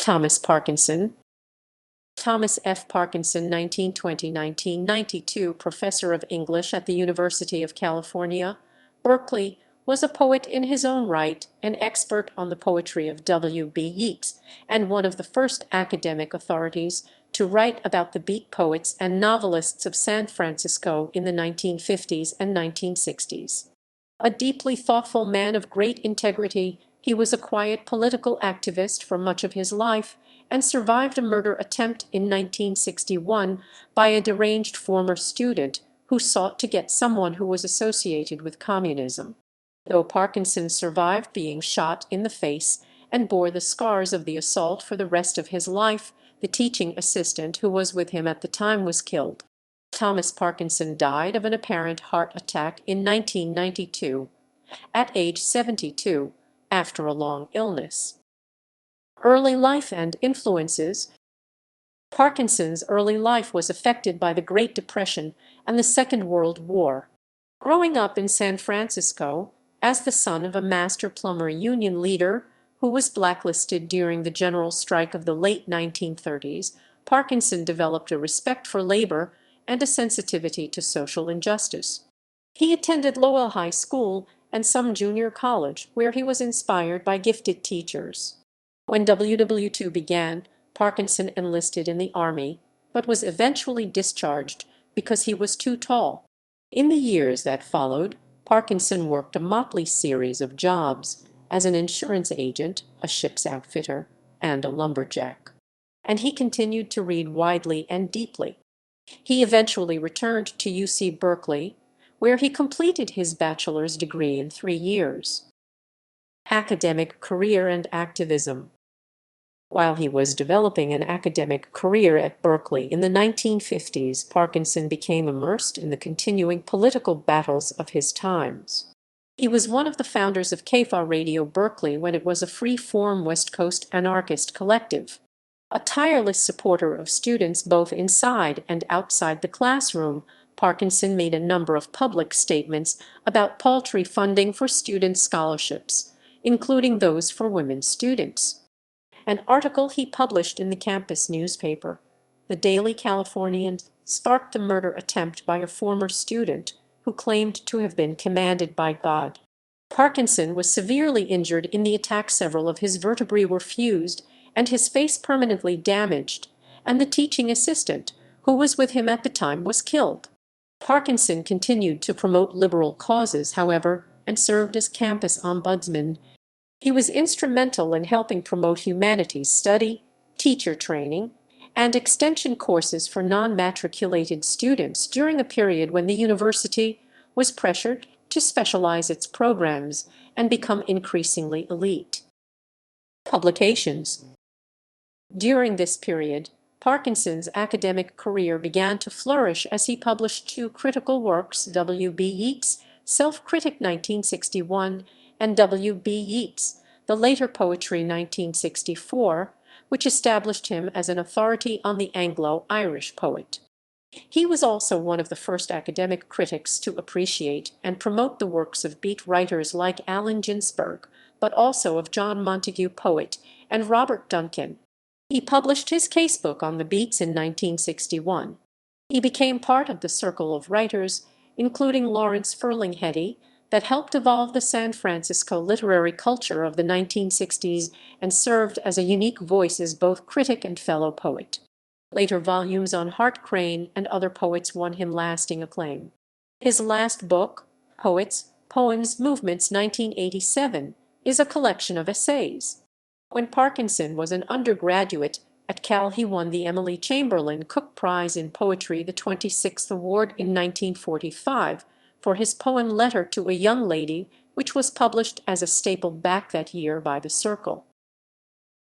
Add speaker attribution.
Speaker 1: Thomas Parkinson. Thomas F. Parkinson, 1920–1992, professor of English at the University of California, Berkeley, was a poet in his own right, an expert on the poetry of W.B. Yeats, and one of the first academic authorities to write about the beat poets and novelists of San Francisco in the 1950s and 1960s. A deeply thoughtful man of great integrity, he was a quiet political activist for much of his life, and survived a murder attempt in 1961 by a deranged former student who sought to get someone who was associated with communism. Though Parkinson survived being shot in the face and bore the scars of the assault for the rest of his life, the teaching assistant who was with him at the time was killed. Thomas Parkinson died of an apparent heart attack in 1992, at age 72, after a long illness. Early life and influences. Parkinson's early life was affected by the Great Depression and the Second World War. Growing up in San Francisco, as the son of a master plumber union leader who was blacklisted during the general strike of the late 1930s, Parkinson developed a respect for labor and a sensitivity to social injustice. He attended Lowell High School and some junior college, where he was inspired by gifted teachers. When WW2 began, Parkinson enlisted in the Army, but was eventually discharged because he was too tall. In the years that followed, Parkinson worked a motley series of jobs as an insurance agent, a ship's outfitter, and a lumberjack. And he continued to read widely and deeply. He eventually returned to UC Berkeley, where he completed his bachelor's degree in 3 years. Academic career and activism. While he was developing an academic career at Berkeley in the 1950s, Parkinson became immersed in the continuing political battles of his times. He was one of the founders of KFA Radio Berkeley when it was a free-form West Coast anarchist collective. A tireless supporter of students both inside and outside the classroom, Parkinson made a number of public statements about paltry funding for student scholarships, including those for women students. An article he published in the campus newspaper, the Daily Californian, sparked the murder attempt by a former student who claimed to have been commanded by God. Parkinson was severely injured in the attack. Several of his vertebrae were fused and his face permanently damaged, and the teaching assistant, who was with him at the time, was killed. Parkinson continued to promote liberal causes, however, and served as campus ombudsman. He was instrumental in helping promote humanities study, teacher training, and extension courses for non-matriculated students during a period when the university was pressured to specialize its programs and become increasingly elite. Publications. During this period, Parkinson's academic career began to flourish as he published 2 critical works, W.B. Yeats' Self-Critic 1961 and W.B. Yeats, The Later Poetry 1964, which established him as an authority on the Anglo-Irish poet. He was also one of the first academic critics to appreciate and promote the works of beat writers like Allen Ginsberg, but also of John Montague Poet and Robert Duncan. He published his casebook on the beats in 1961. He became part of the circle of writers, including Lawrence Ferlinghetti, that helped evolve the San Francisco literary culture of the 1960s and served as a unique voice as both critic and fellow poet. Later volumes on Hart Crane and other poets won him lasting acclaim. His last book, Poems, Movements 1987, is a collection of essays. When Parkinson was an undergraduate at Cal, he won the Emily Chamberlain Cook Prize in Poetry, the 26th award, in 1945, for his poem Letter to a Young Lady, which was published as a staple back that year by The Circle.